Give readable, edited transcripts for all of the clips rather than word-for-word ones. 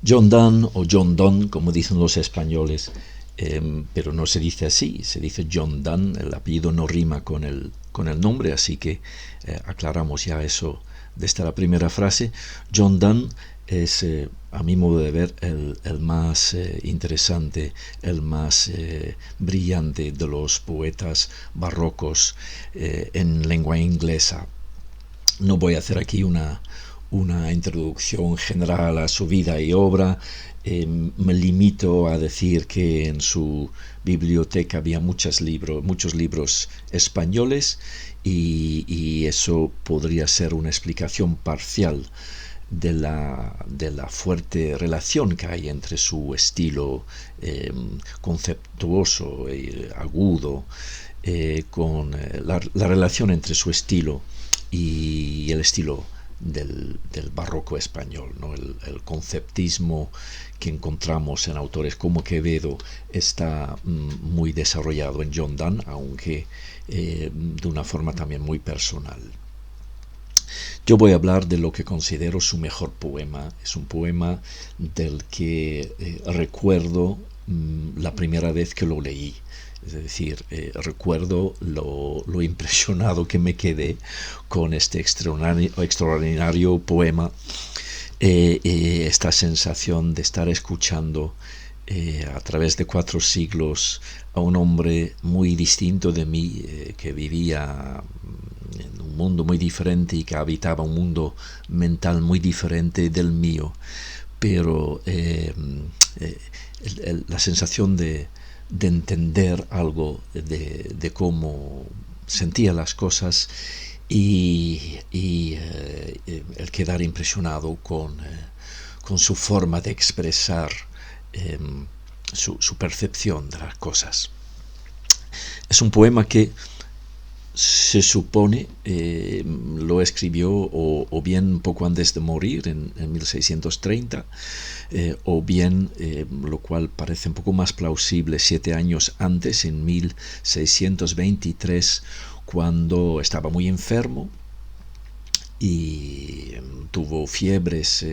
John Donne o John Donne, como dicen los españoles, pero no se dice así, se dice John Donne. El apellido no rima con el nombre, así que aclaramos ya eso desde la primera frase. John Donne es, a mi modo de ver, el más interesante, el más brillante de los poetas barrocos en lengua inglesa. No voy a hacer aquí una introducción general a su vida y obra. Me limito a decir que en su biblioteca había muchos libros españoles y eso podría ser una explicación parcial de la fuerte relación que hay entre su estilo conceptuoso y agudo, con la relación entre su estilo y el estilo del barroco español, ¿no? El conceptismo que encontramos en autores como Quevedo está muy desarrollado en John Donne, aunque de una forma también muy personal. Yo voy a hablar de lo que considero su mejor poema. Es un poema del que recuerdo la primera vez que lo leí. Es decir, recuerdo lo impresionado que me quedé con este extraordinario poema, esta sensación de estar escuchando a través de 4 siglos a un hombre muy distinto de mí, que vivía en un mundo muy diferente y que habitaba un mundo mental muy diferente del mío, pero la sensación de entender algo de cómo sentía las cosas y el quedar impresionado con su forma de expresar su percepción de las cosas. Es un poema que se supone lo escribió o bien poco antes de morir, en 1630, o bien, lo cual parece un poco más plausible, 7 años antes, en 1623, cuando estaba muy enfermo y tuvo fiebres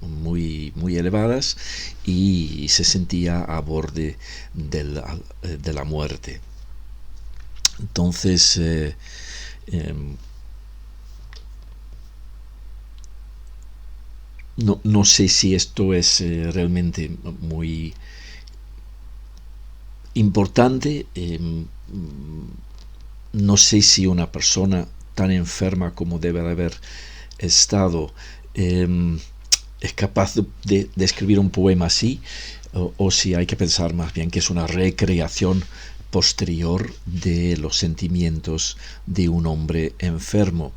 muy elevadas y se sentía a borde de la muerte. Entonces, no sé si esto es realmente muy importante. No sé si una persona tan enferma como debe de haber estado es capaz de escribir un poema así, o si hay que pensar más bien que es una recreación posterior de los sentimientos de un hombre enfermo.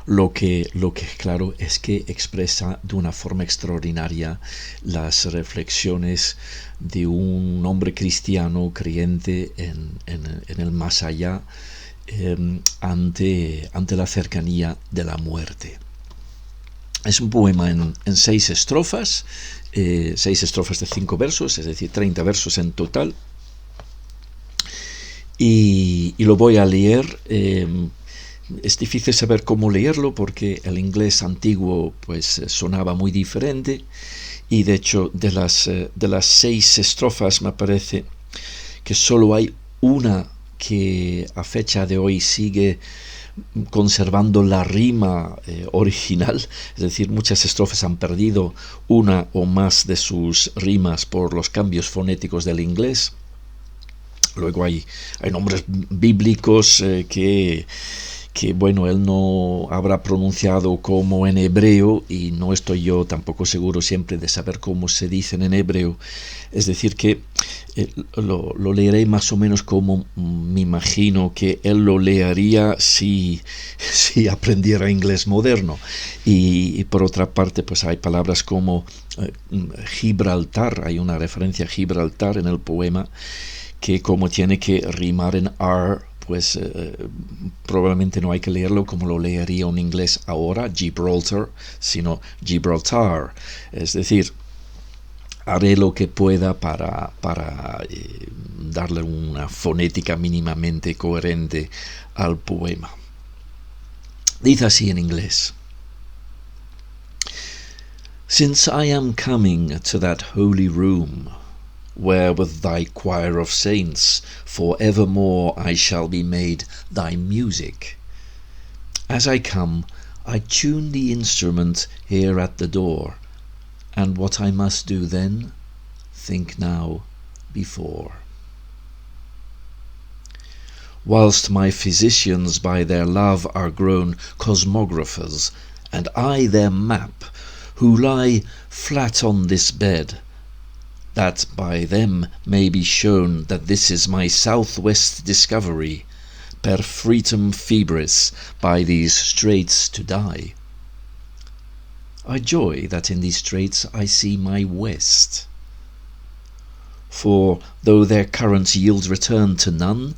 Lo que claro es que expresa de una forma extraordinaria las reflexiones de un hombre cristiano creyente en el más allá, ante la cercanía de la muerte. Es un poema en 6 estrofas, 6 estrofas de 5 versos, es decir, 30 versos en total, y lo voy a leer. Es difícil saber cómo leerlo porque el inglés antiguo pues sonaba muy diferente, y de hecho de las 6 estrofas me parece que solo hay una que a fecha de hoy sigue conservando la rima original, es decir, muchas estrofas han perdido una o más de sus rimas por los cambios fonéticos del inglés. Luego hay nombres bíblicos que bueno, él no habrá pronunciado como en hebreo, y no estoy yo tampoco seguro siempre de saber cómo se dicen en hebreo. Es decir, que lo leeré más o menos como me imagino que él lo leería si aprendiera inglés moderno. Y por otra parte, pues hay palabras como Gibraltar, hay una referencia a Gibraltar en el poema, que como tiene que rimar en R, pues probablemente no hay que leerlo como lo leería un inglés ahora, Gibraltar, sino Gibraltar. Es decir, haré lo que pueda para darle una fonética mínimamente coherente al poema. Dice así en inglés: Since I am coming to that holy room, where with thy choir of saints for evermore I shall be made thy music. As I come, I tune the instrument here at the door, and what I must do then, think now before. Whilst my physicians by their love are grown cosmographers, and I their map, who lie flat on this bed, that by them may be shown that this is my southwest discovery, per fritum febris, by these straits to die. I joy that in these straits I see my west. For though their currents yield return to none,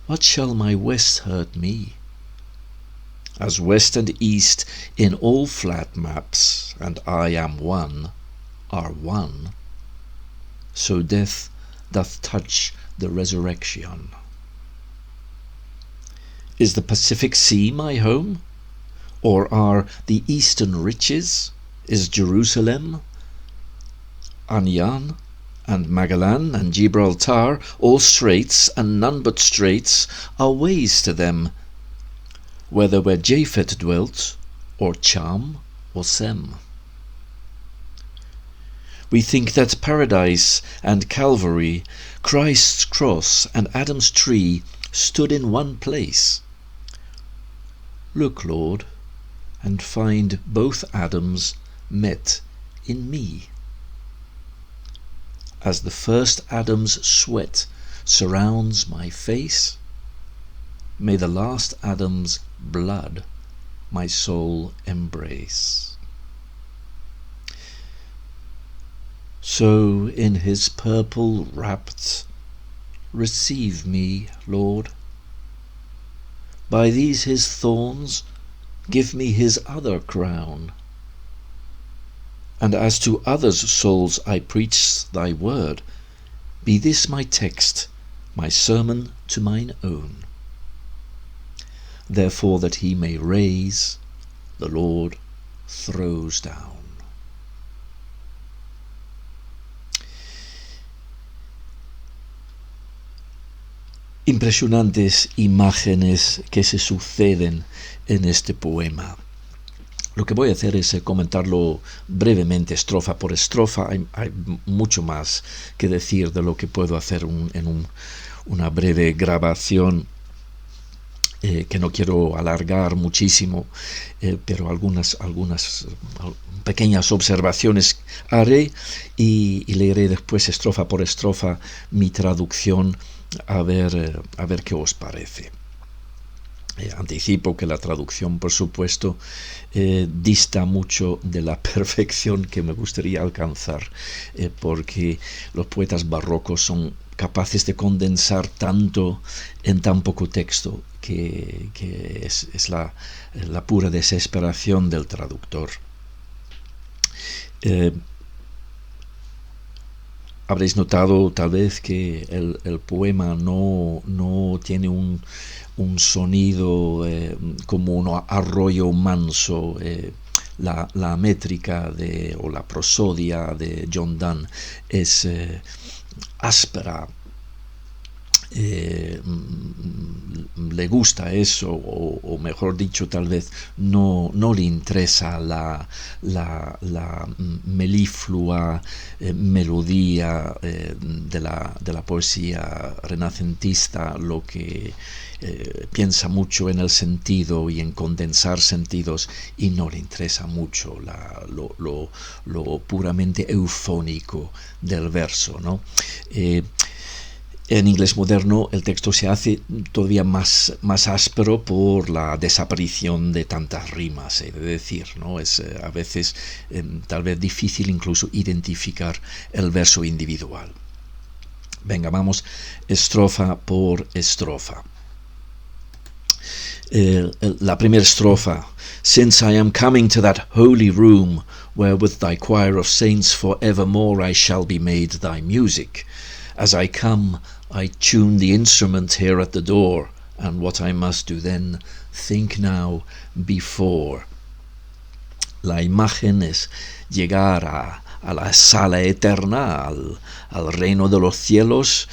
what shall my west hurt me? As west and east in all flat maps, and I am one, are one, so death doth touch the resurrection. Is the Pacific Sea my home? Or are the eastern riches? Is Jerusalem, Anyan, and Magellan, and Gibraltar, all straits, and none but straits, are ways to them, whether where Japhet dwelt, or Cham, or Sem. We think that Paradise and Calvary, Christ's cross and Adam's tree, stood in one place. Look, Lord, and find both Adams met in me. As the first Adam's sweat surrounds my face, may the last Adam's blood my soul embrace. So in his purple wrapped, receive me, Lord. By these his thorns, give me his other crown. And as to others' souls I preach thy word, be this my text, my sermon to mine own. Therefore that he may raise, the Lord throws down. Impresionantes imágenes que se suceden en este poema. Lo que voy a hacer es comentarlo brevemente, estrofa por estrofa. Hay mucho más que decir de lo que puedo hacer en una breve grabación que no quiero alargar muchísimo, pero algunas pequeñas observaciones haré y leeré después estrofa por estrofa mi traducción a ver qué os parece. Anticipo que la traducción, por supuesto, dista mucho de la perfección que me gustaría alcanzar, porque los poetas barrocos son capaces de condensar tanto en tan poco texto que es la pura desesperación del traductor. Habréis notado tal vez que el poema no tiene un sonido como un arroyo manso. La métrica o la prosodia de John Donne es áspera. Le gusta eso, o mejor dicho, tal vez no le interesa la meliflua melodía de la poesía renacentista, lo que piensa mucho en el sentido y en condensar sentidos, y no le interesa mucho lo puramente eufónico del verso, ¿no? En inglés moderno el texto se hace todavía más áspero por la desaparición de tantas rimas, he de decir, ¿no? Es a veces tal vez difícil incluso identificar el verso individual. Venga, vamos estrofa por estrofa. La primera estrofa. Since I am coming to that holy room, where with thy choir of saints for evermore I shall be made thy music. As I come, I tune the instrument here at the door, and what I must do then, think now before. La imagen es llegar a la sala eterna, al reino de los cielos.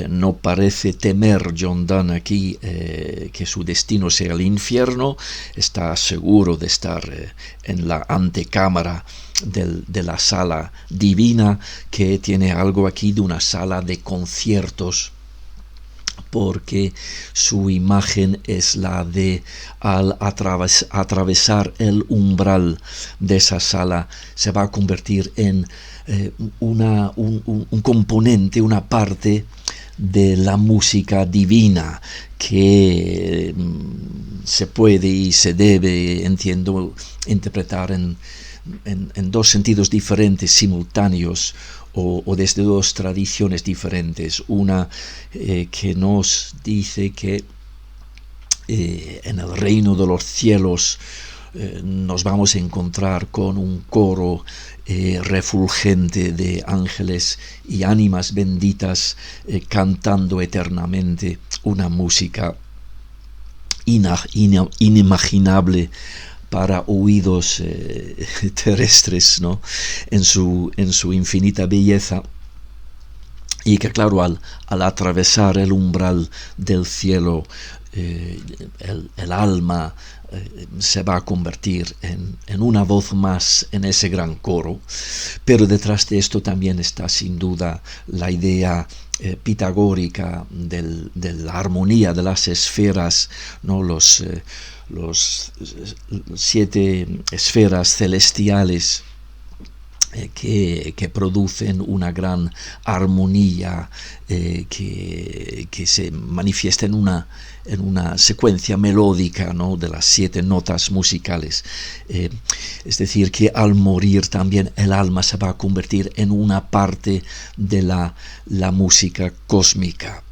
No parece temer John Donne aquí que su destino sea el infierno. Está seguro de estar en la antecámara de la sala divina, que tiene algo aquí de una sala de conciertos, porque su imagen es la de, al atravesar el umbral de esa sala, se va a convertir en un componente, una parte de la música divina, que se puede y se debe, entiendo, interpretar en dos sentidos diferentes, simultáneos, o desde dos tradiciones diferentes. Una que nos dice que en el reino de los cielos nos vamos a encontrar con un coro refulgente de ángeles y ánimas benditas cantando eternamente una música inimaginable para oídos terrestres, ¿no? en su infinita belleza, y que claro, al atravesar el umbral del cielo, el alma se va a convertir en una voz más en ese gran coro. Pero detrás de esto también está sin duda la idea pitagórica de la armonía de las esferas, ¿no? Los 7 esferas celestiales que producen una gran armonía que se manifiesta en una secuencia melódica, ¿no? De las 7 notas musicales. Es decir, que al morir también el alma se va a convertir en una parte de la música cósmica.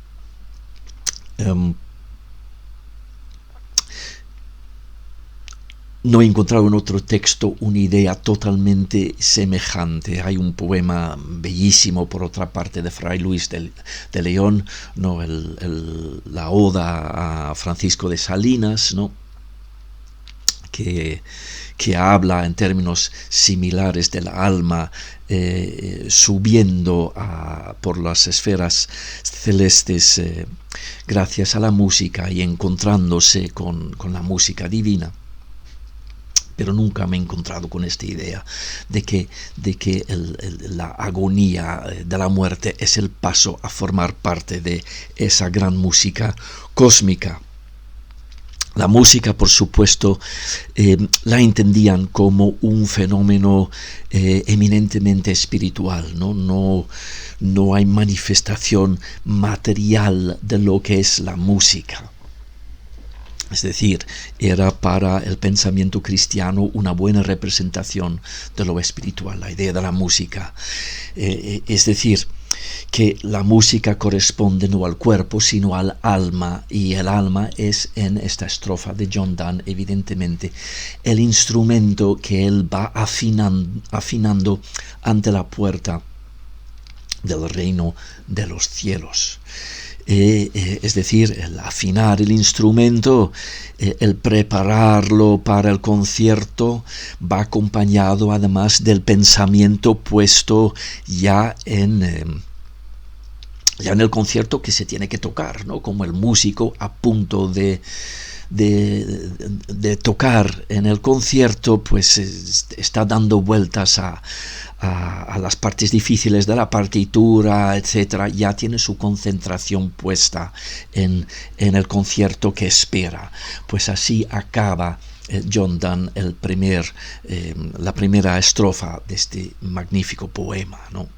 No he encontrado en otro texto una idea totalmente semejante. Hay un poema bellísimo, por otra parte, de Fray Luis de León, ¿no? La Oda a Francisco de Salinas, ¿no? que habla en términos similares del alma subiendo por las esferas celestes gracias a la música y encontrándose con la música divina. Pero nunca me he encontrado con esta idea de que la agonía de la muerte es el paso a formar parte de esa gran música cósmica. La música, por supuesto, la entendían como un fenómeno eminentemente espiritual, ¿no? No hay manifestación material de lo que es la música. Es decir, era para el pensamiento cristiano una buena representación de lo espiritual, la idea de la música. Es decir, que la música corresponde no al cuerpo, sino al alma, y el alma es, en esta estrofa de John Donne, evidentemente, el instrumento que él va afinando ante la puerta del reino de los cielos. Es decir, el afinar el instrumento, el prepararlo para el concierto, va acompañado además del pensamiento puesto ya en el concierto que se tiene que tocar, ¿no? Como el músico a punto de tocar en el concierto, pues está dando vueltas a las partes difíciles de la partitura, etcétera. Ya tiene su concentración puesta en el concierto que espera. Pues así acaba John Donne la primera estrofa de este magnífico poema, ¿no?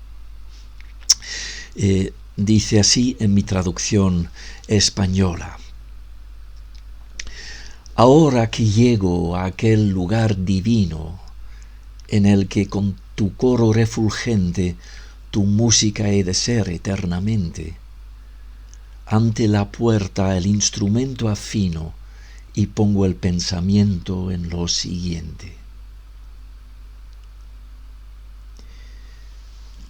Dice así en mi traducción española: ahora que llego a aquel lugar divino en el que con tu coro refulgente tu música he de ser eternamente, ante la puerta el instrumento afino y pongo el pensamiento en lo siguiente.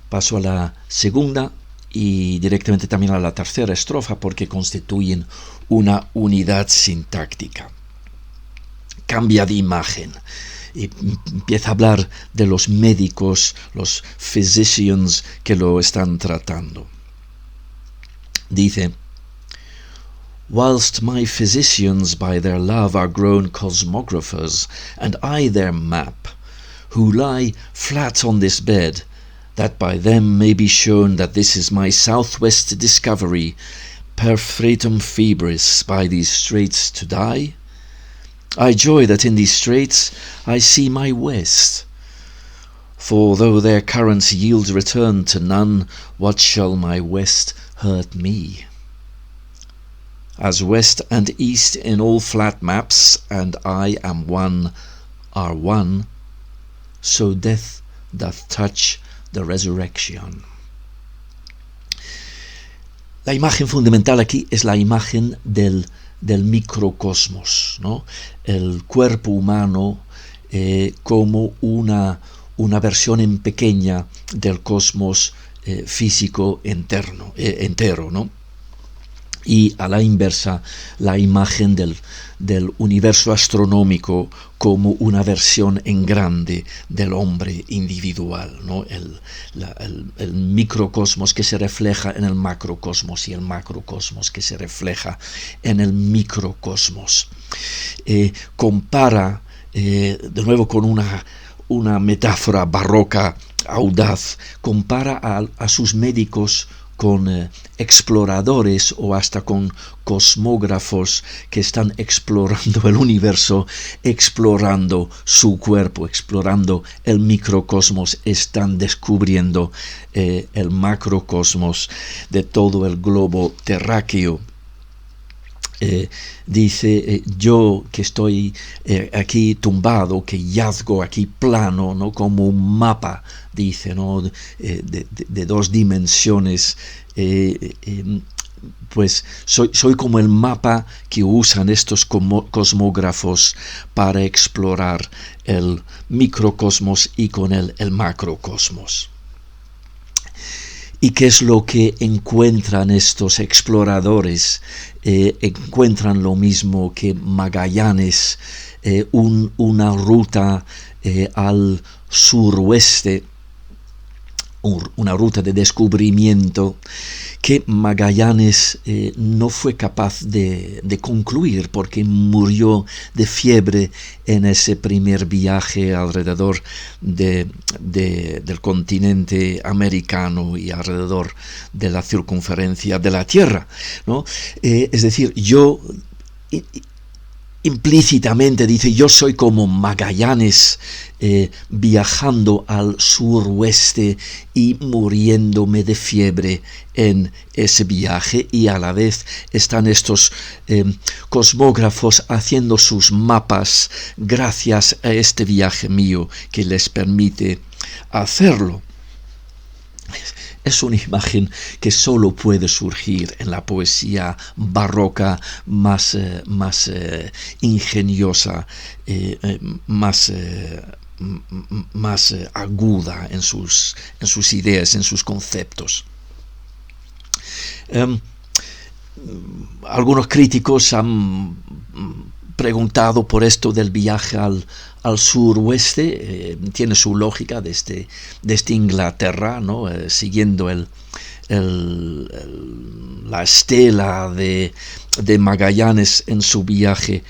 Paso a la segunda y directamente también a la tercera estrofa, porque constituyen una unidad sintáctica. Cambia de imagen. y empieza a hablar de los médicos, los physicians que lo están tratando. Dice: "Whilst my physicians by their love are grown cosmographers, and I their map, who lie flat on this bed, that by them may be shown that this is my southwest discovery, per fretum febris, by these straits to die, I joy that in these straits I see my west. For though their currents yield return to none, what shall my west hurt me? As west and east in all flat maps, and I am one, are one, so death doth touch the resurrection." La imagen fundamental aquí es la imagen del microcosmos, ¿no? El cuerpo humano como una versión en pequeña del cosmos físico entero, ¿no? Y a la inversa, la imagen del universo astronómico como una versión en grande del hombre individual, ¿no? El microcosmos que se refleja en el macrocosmos y el macrocosmos que se refleja en el microcosmos. Compara, de nuevo con una metáfora barroca audaz, compara a sus médicos con exploradores o hasta con cosmógrafos que están explorando el universo, explorando su cuerpo, explorando el microcosmos, están descubriendo el macrocosmos de todo el globo terráqueo. Dice: yo que estoy aquí tumbado, que yazgo aquí plano, ¿no? Como un mapa, dice, ¿no? de dos dimensiones, pues soy como el mapa que usan estos cosmógrafos para explorar el microcosmos y con él el macrocosmos. ¿Y qué es lo que encuentran estos exploradores? Encuentran lo mismo que Magallanes, una ruta al suroeste, una ruta de descubrimiento que Magallanes no fue capaz de concluir porque murió de fiebre en ese primer viaje alrededor del continente americano y alrededor de la circunferencia de la Tierra, ¿no? Es decir, yo implícitamente dice: yo soy como Magallanes viajando al suroeste y muriéndome de fiebre en ese viaje, y a la vez están estos cosmógrafos haciendo sus mapas gracias a este viaje mío que les permite hacerlo. Es una imagen que solo puede surgir en la poesía barroca más ingeniosa, más aguda en sus ideas, en sus conceptos. Algunos críticos han preguntado por esto del viaje al suroeste. Tiene su lógica desde Inglaterra, ¿no? Siguiendo la estela de Magallanes en su viaje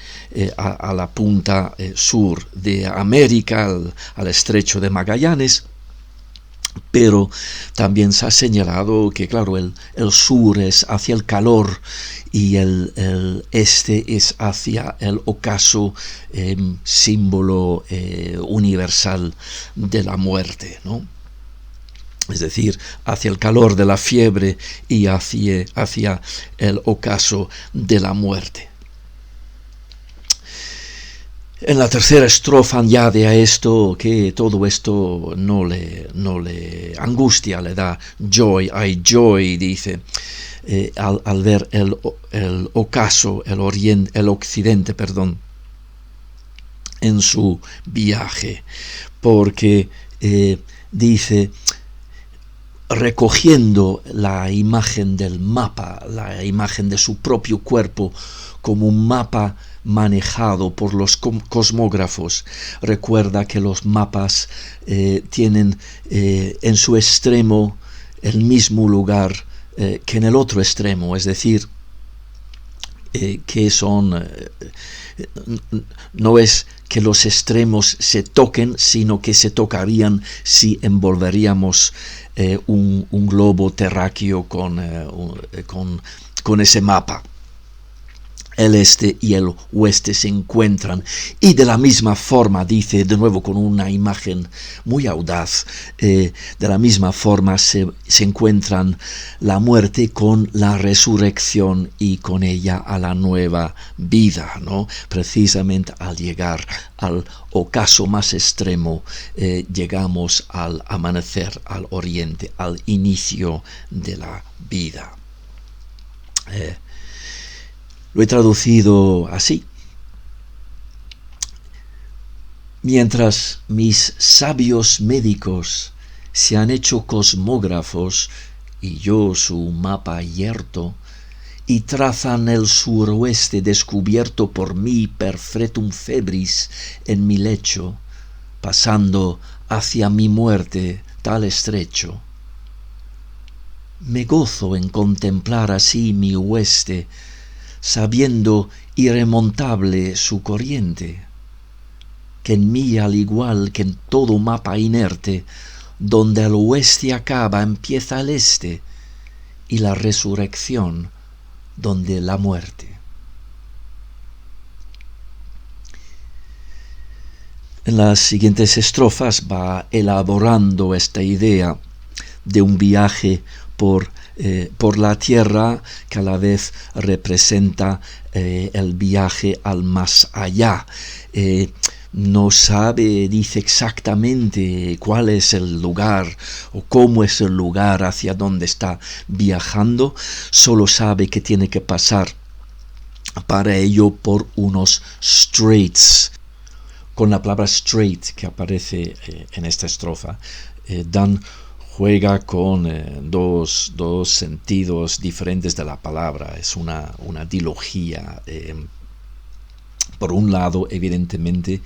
a la punta sur de América, al estrecho de Magallanes. Pero también se ha señalado que, claro, el sur es hacia el calor y el este es hacia el ocaso, símbolo universal de la muerte, ¿no? Es decir, hacia el calor de la fiebre y hacia el ocaso de la muerte. En la tercera estrofa añade a esto que todo esto no le angustia, le da joy, I joy, dice, al ver el ocaso, el occidente, en su viaje, porque dice: recogiendo la imagen del mapa, la imagen de su propio cuerpo como un mapa manejado por los cosmógrafos. Recuerda que los mapas tienen en su extremo el mismo lugar que en el otro extremo, es decir, que son no es que los extremos se toquen, sino que se tocarían si envolveríamos un globo terráqueo con ese mapa. El este y el oeste se encuentran, y de la misma forma, dice de nuevo con una imagen muy audaz, de la misma forma se encuentran la muerte con la resurrección y con ella a la nueva vida, ¿no? Precisamente al llegar al ocaso más extremo, llegamos al amanecer, al oriente, al inicio de la vida. Lo he traducido así. Mientras mis sabios médicos se han hecho cosmógrafos y yo su mapa yerto, y trazan el suroeste descubierto por mí perpetuum febris en mi lecho, pasando hacia mi muerte tal estrecho. Me gozo en contemplar así mi oeste, sabiendo irremontable su corriente, que en mí, al igual que en todo mapa inerte, donde el oeste acaba empieza el este, y la resurrección donde la muerte. En las siguientes estrofas va elaborando esta idea de un viaje por la tierra, que a la vez representa el viaje al más allá. No sabe, dice exactamente cuál es el lugar o cómo es el lugar hacia donde está viajando, solo sabe que tiene que pasar para ello por unos straits. Con la palabra straight que aparece en esta estrofa, Dan juega con dos sentidos diferentes de la palabra. Es una dilogía. Por un lado, evidentemente,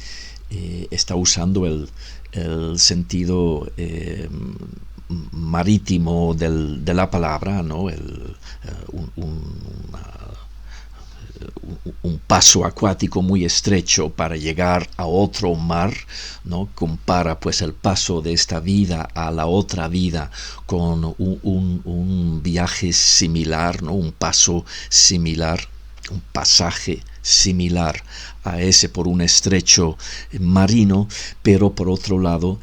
está usando el sentido marítimo de la palabra, ¿no? Un paso acuático muy estrecho para llegar a otro mar, ¿no? Compara pues el paso de esta vida a la otra vida con un viaje similar, ¿no? Un paso similar, un pasaje similar a ese por un estrecho marino, pero por otro lado,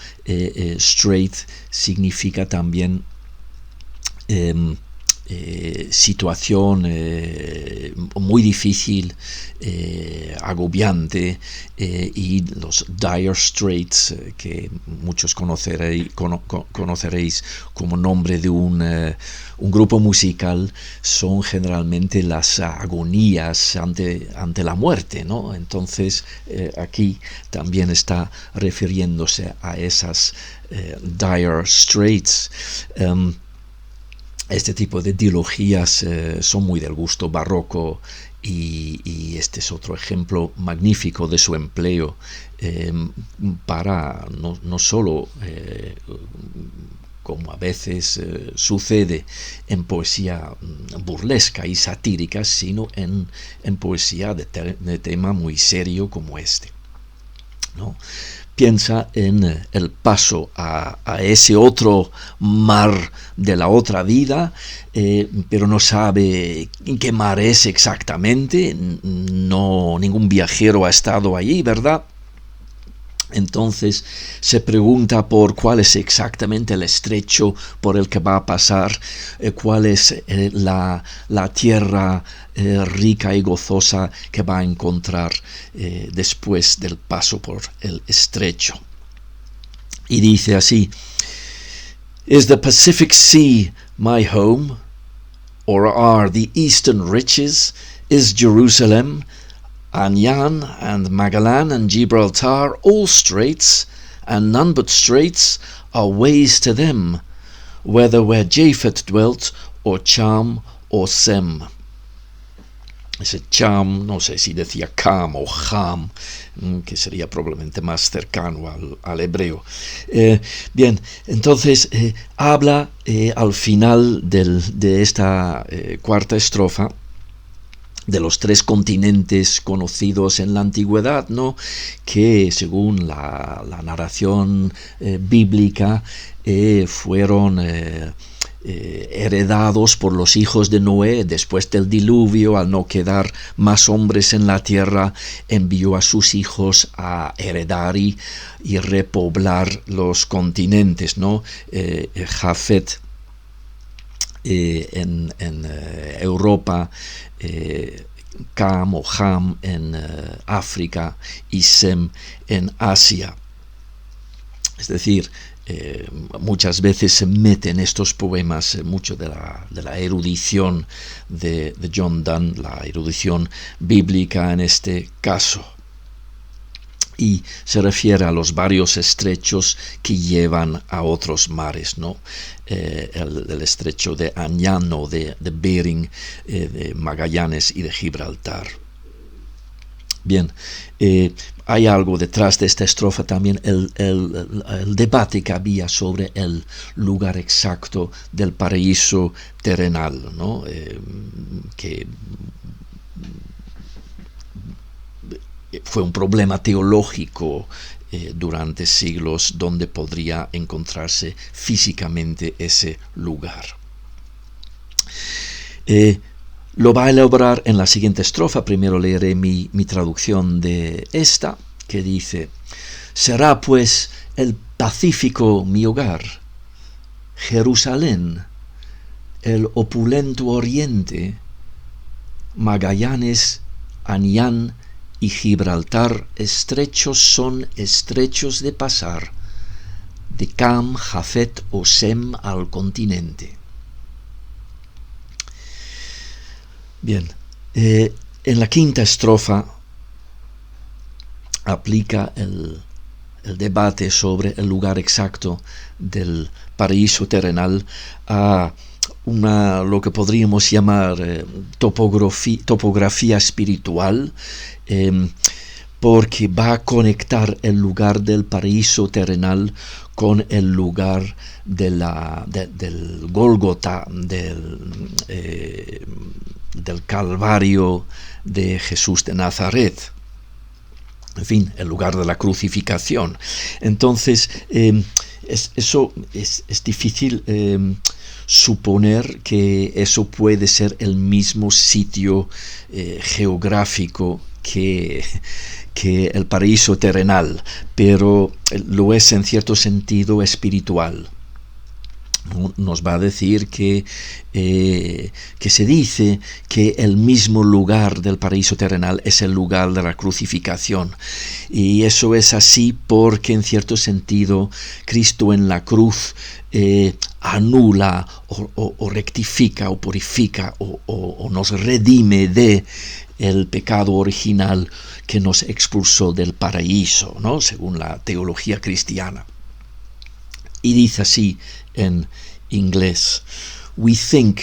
strait significa también situación muy difícil, agobiante, y los Dire Straits, que muchos conoceréis como nombre de un grupo musical, son generalmente las agonías ante la muerte, ¿no? Entonces aquí también está refiriéndose a esas Dire Straits. Este tipo de dilogías son muy del gusto barroco, y este es otro ejemplo magnífico de su empleo para no solo, como a veces sucede en poesía burlesca y satírica, sino en poesía de tema muy serio como este, ¿no? Piensa en el paso a ese otro mar de la otra vida, pero no sabe qué mar es exactamente. Ningún viajero ha estado allí, ¿verdad? Entonces se pregunta por cuál es exactamente el estrecho por el que va a pasar, cuál es la tierra rica y gozosa que va a encontrar después del paso por el estrecho. Y dice así: Is the Pacific Sea my home? Or are the eastern riches? Is Jerusalem, Anyan and Magellan and Gibraltar all straits, and none but straits are ways to them? whether where Japheth dwelt, or Cham, or Sem. Ese Cham, no sé si decía Cam o Ham, que sería probablemente más cercano al hebreo. Bien, entonces habla al final de esta cuarta estrofa de los tres continentes conocidos en la antigüedad, ¿no? Que según la narración bíblica fueron heredados por los hijos de Noé después del diluvio. Al no quedar más hombres en la tierra, envió a sus hijos a heredar y repoblar los continentes, ¿no? Jafet en Europa, Cam o Ham en África y Sem en Asia. Es decir, muchas veces se mete en estos poemas mucho de la erudición de John Donne, la erudición bíblica en este caso. Y se refiere a los varios estrechos que llevan a otros mares, ¿no? El estrecho de Añano, de Bering, de Magallanes y de Gibraltar. Bien, hay algo detrás de esta estrofa también, el debate que había sobre el lugar exacto del paraíso terrenal, ¿no? Que fue un problema teológico durante siglos donde podría encontrarse físicamente ese lugar. Lo va a elaborar en la siguiente estrofa. Primero leeré mi traducción de esta, que dice: será pues el Pacífico mi hogar, Jerusalén, el opulento oriente, Magallanes, Anián y Gibraltar estrechos son estrechos de pasar, de Cam, Jafet o Sem al continente. Bien, en la quinta estrofa aplica el debate sobre el lugar exacto del paraíso terrenal a lo que podríamos llamar topografía espiritual, porque va a conectar el lugar del paraíso terrenal con el lugar del Gólgota, del Calvario de Jesús de Nazaret. En fin, el lugar de la crucificación. Entonces, eso es difícil suponer que eso puede ser el mismo sitio geográfico que el paraíso terrenal, pero lo es en cierto sentido espiritual. Nos va a decir que se dice que el mismo lugar del paraíso terrenal es el lugar de la crucificación, y eso es así porque en cierto sentido Cristo en la cruz anula o rectifica o purifica o nos redime de el pecado original que nos expulsó del paraíso, ¿no? Según la teología cristiana. Y dice así en inglés: we think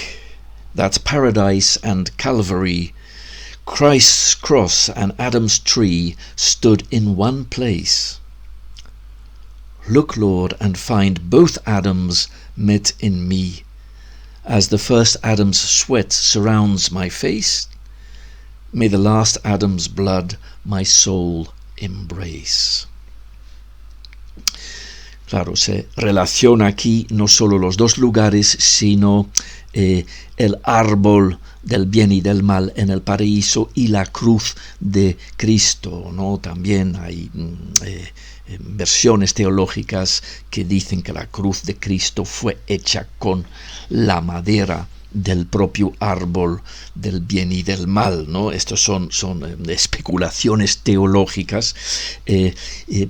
that paradise and Calvary, Christ's cross and Adam's tree stood in one place. Look, Lord, and find both Adams met in me. As the first Adam's sweat surrounds my face, may the last Adam's blood my soul embrace. Claro, se relaciona aquí no solo los dos lugares, sino el árbol del bien y del mal en el paraíso y la cruz de Cristo, ¿no? También hay versiones teológicas que dicen que la cruz de Cristo fue hecha con la madera del propio árbol del bien y del mal, ¿no? Estos son especulaciones teológicas,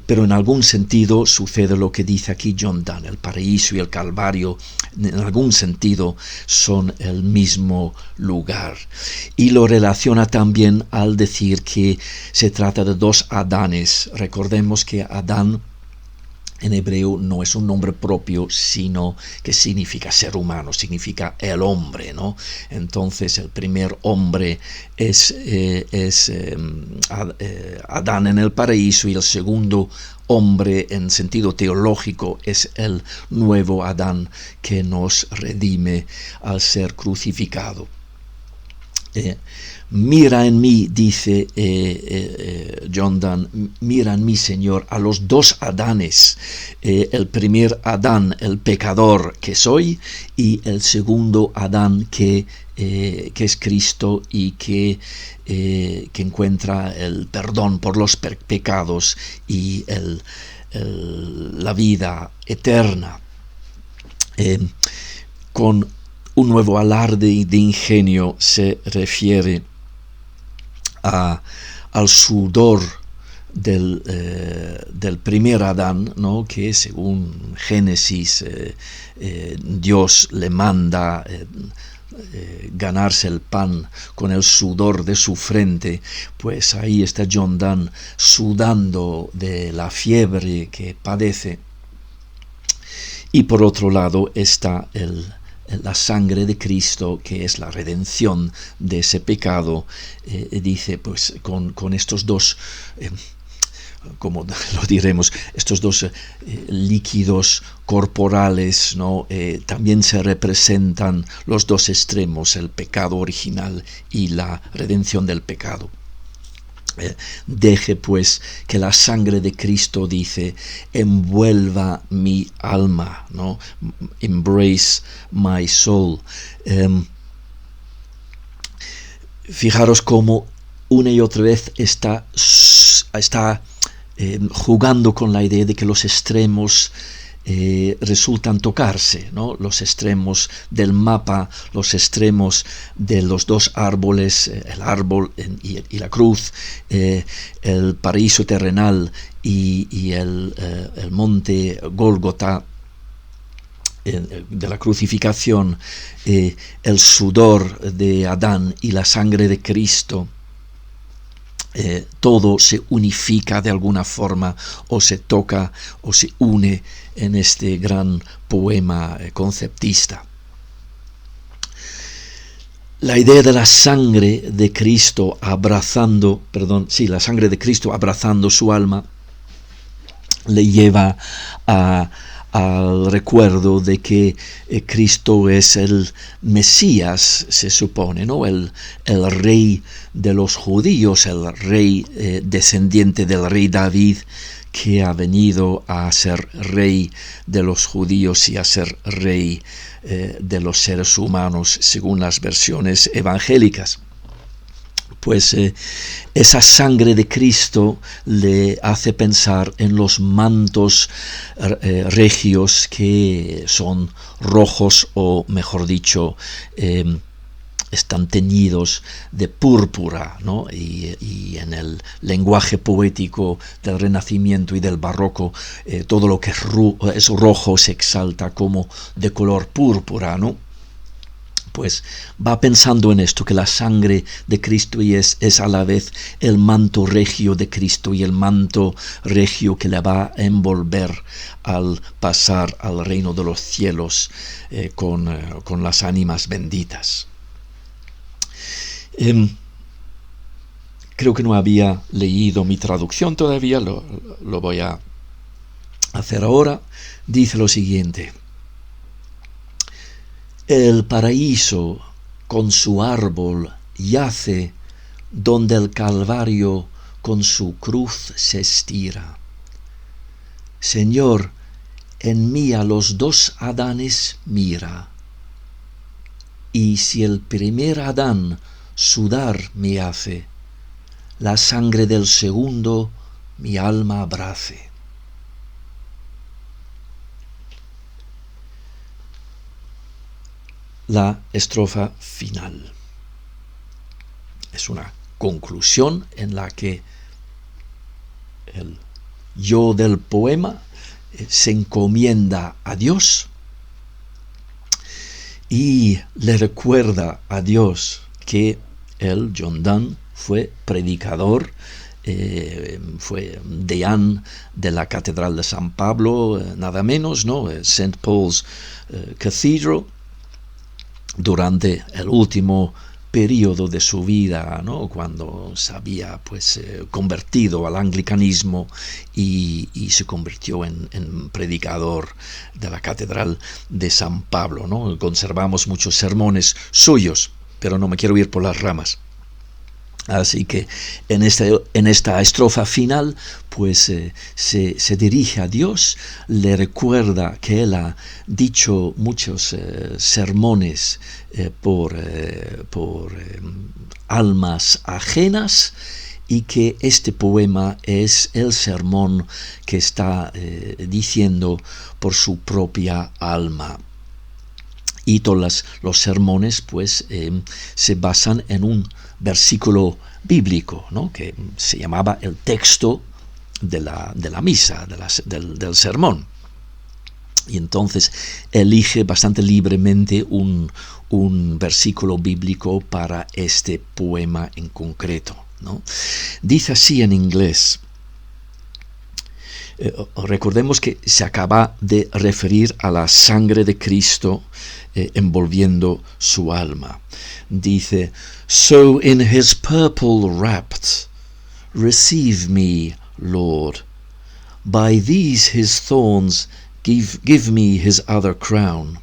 pero en algún sentido sucede lo que dice aquí John Donne: el paraíso y el Calvario en algún sentido son el mismo lugar. Y lo relaciona también al decir que se trata de dos Adanes. Recordemos que Adán en hebreo no es un nombre propio, sino que significa ser humano, significa el hombre, ¿no? Entonces el primer hombre es Adán en el paraíso, y el segundo hombre en sentido teológico es el nuevo Adán que nos redime al ser crucificado. Mira en mí, dice John Donne, mira en mí, Señor, a los dos Adanes, el primer Adán, el pecador que soy, y el segundo Adán que es Cristo y que encuentra el perdón por los pecados y la vida eterna. Con un nuevo alarde de ingenio se refiere al sudor del primer Adán, ¿no? Que según Génesis Dios le manda ganarse el pan con el sudor de su frente. Pues ahí está John Donne sudando de la fiebre que padece. Y por otro lado está la sangre de Cristo, que es la redención de ese pecado. Dice, pues con estos dos, como lo diremos, estos dos líquidos corporales, ¿no? También se representan los dos extremos, el pecado original y la redención del pecado. Deje pues que la sangre de Cristo, dice, envuelva mi alma, ¿no? Embrace my soul. Fijaros cómo una y otra vez está jugando con la idea de que los extremos resultan tocarse, ¿no? Los extremos del mapa, los extremos de los dos árboles, el árbol y la cruz, el paraíso terrenal y el monte Gólgota de la crucificación, el sudor de Adán y la sangre de Cristo. Todo se unifica de alguna forma, o se toca o se une en este gran poema conceptista. La idea de la sangre de Cristo abrazando su alma le lleva al recuerdo de que Cristo es el Mesías, se supone, ¿no? El rey de los judíos, el rey descendiente del rey David, que ha venido a ser rey de los judíos y a ser rey de los seres humanos, según las versiones evangélicas. Pues esa sangre de Cristo le hace pensar en los mantos regios, que son rojos, o mejor dicho, están teñidos de púrpura, ¿no? Y en el lenguaje poético del Renacimiento y del Barroco, todo lo que es rojo se exalta como de color púrpura, ¿no? Pues va pensando en esto, que la sangre de Cristo es a la vez el manto regio de Cristo y el manto regio que le va a envolver al pasar al reino de los cielos con las ánimas benditas. Creo que no había leído mi traducción todavía, lo voy a hacer ahora. Dice lo siguiente: el paraíso con su árbol yace donde el Calvario con su cruz se estira. Señor, en mí a los dos Adanes mira, y si el primer Adán sudar me hace, la sangre del segundo mi alma abrace. La estrofa final es una conclusión en la que el yo del poema se encomienda a Dios y le recuerda a Dios que él, John Donne, fue predicador fue deán de la Catedral de San Pablo, nada menos, ¿no? St. Paul's Cathedral, durante el último periodo de su vida, ¿no? Cuando se había pues convertido al anglicanismo y se convirtió en predicador de la Catedral de San Pablo, ¿no? Conservamos muchos sermones suyos, pero no me quiero ir por las ramas. Así que en esta estrofa final, pues se dirige a Dios, le recuerda que él ha dicho muchos sermones por almas ajenas, y que este poema es el sermón que está diciendo por su propia alma. Y todos los sermones pues se basan en un versículo bíblico, ¿no? Que se llamaba el texto de la misa, del sermón. Y entonces elige bastante libremente un versículo bíblico para este poema en concreto, ¿no? Dice así en inglés. Recordemos que se acaba de referir a la sangre de Cristo envolviendo su alma. Dice: So in his purple wrapped, receive me, Lord. By these his thorns, give me his other crown.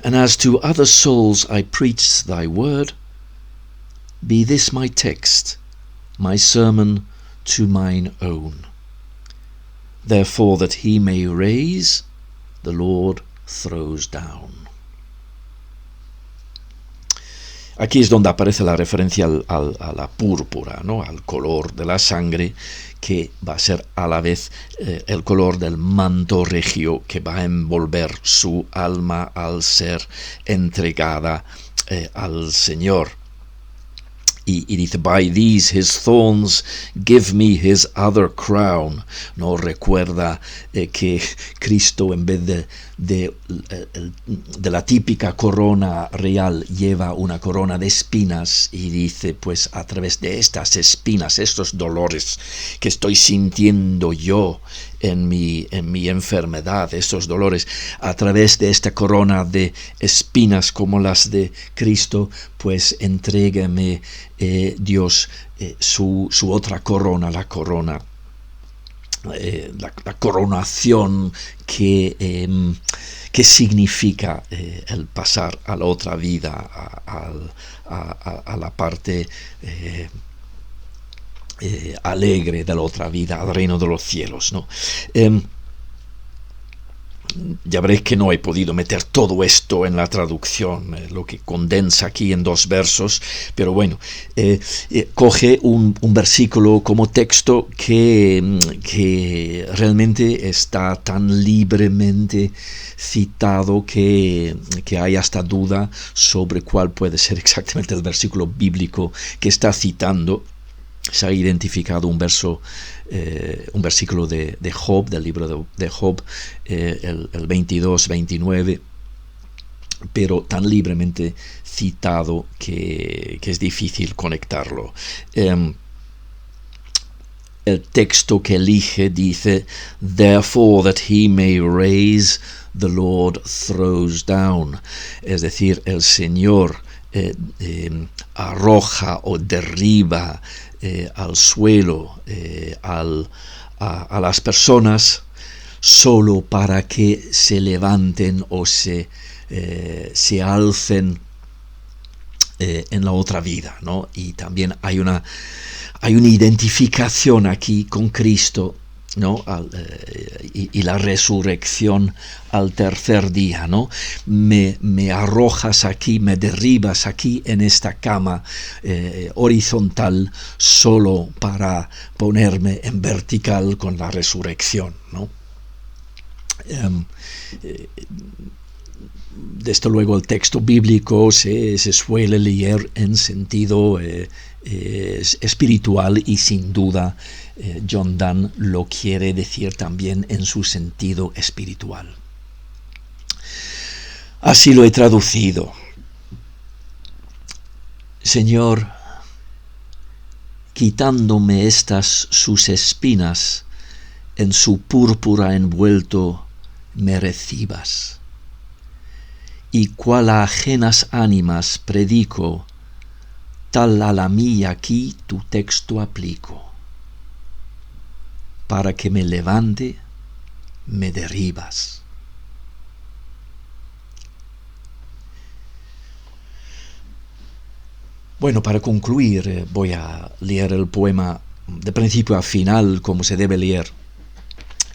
And as to other souls I preach thy word, be this my text, my sermon to mine own. Therefore that he may raise, the Lord throws down. Aquí es donde aparece la referencia a la púrpura, ¿no? Al color de la sangre, que va a ser a la vez el color del manto regio que va a envolver su alma al ser entregada al Señor. Y dice: By these his thorns, give me his other crown. No recuerda que Cristo, en vez de la típica corona real, lleva una corona de espinas, y dice: pues a través de estas espinas, estos dolores que estoy sintiendo yo en mi enfermedad, estos dolores, a través de esta corona de espinas como las de Cristo, pues entrégame Dios su otra corona, la corona, la coronación que significa el pasar a la otra vida, a la parte alegre de la otra vida, al reino de los cielos, ¿no? Ya veréis que no he podido meter todo esto en la traducción, lo que condensa aquí en 2 versos, pero bueno, coge un versículo como texto que realmente está tan libremente citado que hay hasta duda sobre cuál puede ser exactamente el versículo bíblico que está citando. Se ha identificado un versículo de Job, del libro de Job, el 22-29, pero tan libremente citado que es difícil conectarlo. El texto que elige dice: Therefore that he may raise, the Lord throws down. Es decir, el Señor arroja o derriba al suelo a las personas solo para que se levanten o se alcen en la otra vida, ¿no? Y también hay una identificación aquí con Cristo, ¿no? Y la resurrección al tercer día, ¿no? Me arrojas aquí, me derribas aquí en esta cama horizontal solo para ponerme en vertical con la resurrección, ¿no? Desde luego el texto bíblico se suele leer en sentido espiritual, y sin duda John Donne lo quiere decir también en su sentido espiritual. Así lo he traducido. Señor, quitándome estas sus espinas, en su púrpura envuelto me recibas. Y cual a ajenas ánimas predico, tal a la mía aquí tu texto aplico. Para que me levante, me derribas. Bueno, para concluir, voy a leer el poema de principio a final, como se debe leer.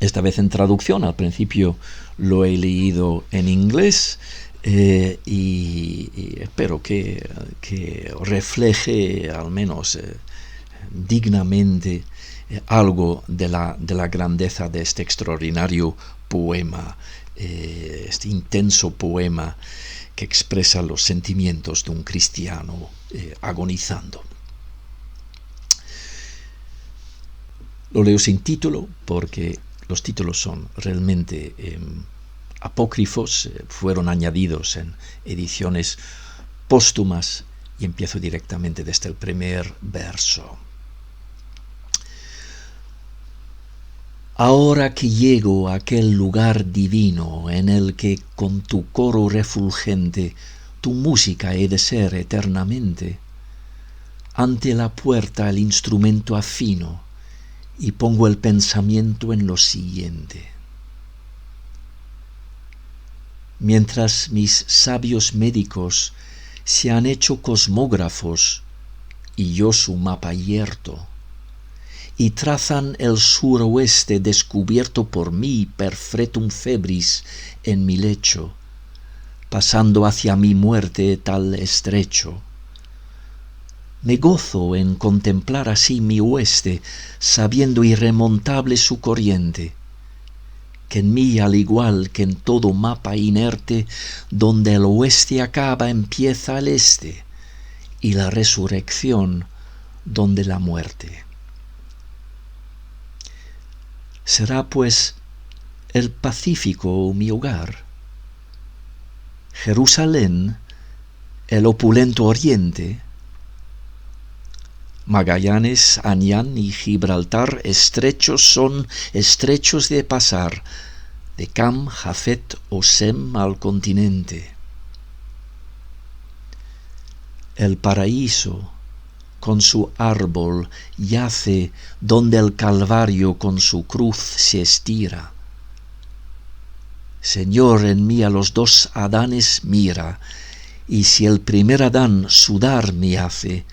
Esta vez en traducción. Al principio lo he leído en inglés y espero que refleje al menos dignamente algo de la grandeza de este extraordinario poema, este intenso poema que expresa los sentimientos de un cristiano agonizando. Lo leo sin título porque los títulos son realmente apócrifos, fueron añadidos en ediciones póstumas, y empiezo directamente desde el primer verso. Ahora que llego a aquel lugar divino en el que con tu coro refulgente tu música he de ser eternamente, ante la puerta el instrumento afino y pongo el pensamiento en lo siguiente. Mientras mis sabios médicos se han hecho cosmógrafos y yo su mapa yerto, y trazan el suroeste descubierto por mí perfretum febris en mi lecho, pasando hacia mi muerte tal estrecho. Me gozo en contemplar así mi oeste, sabiendo irremontable su corriente, que en mí, al igual que en todo mapa inerte, donde el oeste acaba empieza el este, y la resurrección donde la muerte. Será pues el Pacífico mi hogar, Jerusalén el opulento oriente, Magallanes, Anián y Gibraltar estrechos son estrechos de pasar, de Cam, Jafet o Sem al continente. El paraíso con su árbol yace donde el Calvario con su cruz se estira. Señor, en mí a los dos Adanes mira, y si el primer Adán sudar me hace,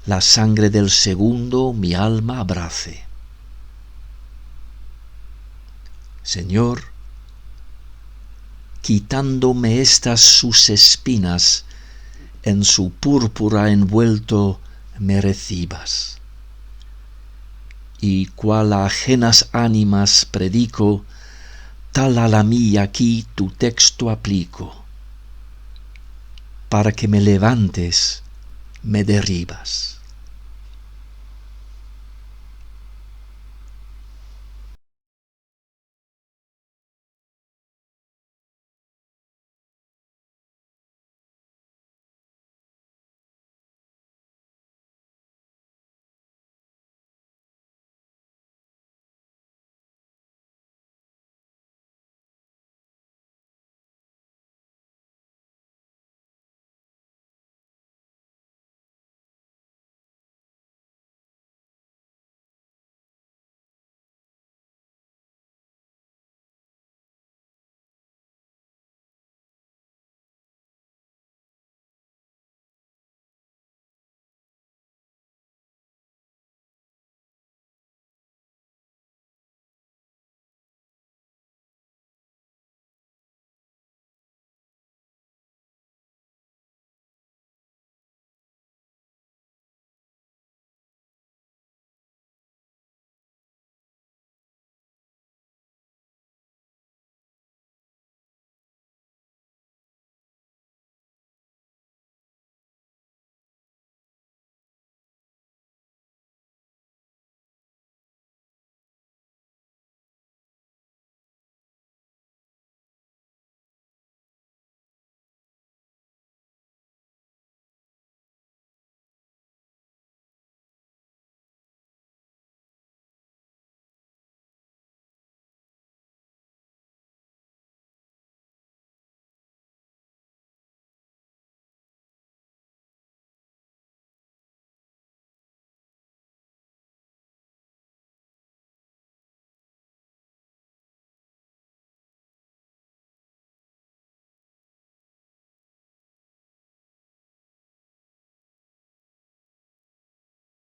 la sangre del segundo mi alma abrace. Señor, quitándome estas sus espinas, en su púrpura envuelto me recibas. Y cual a ajenas ánimas predico, tal a la mía aquí tu texto aplico. Para que me levantes, me derribas.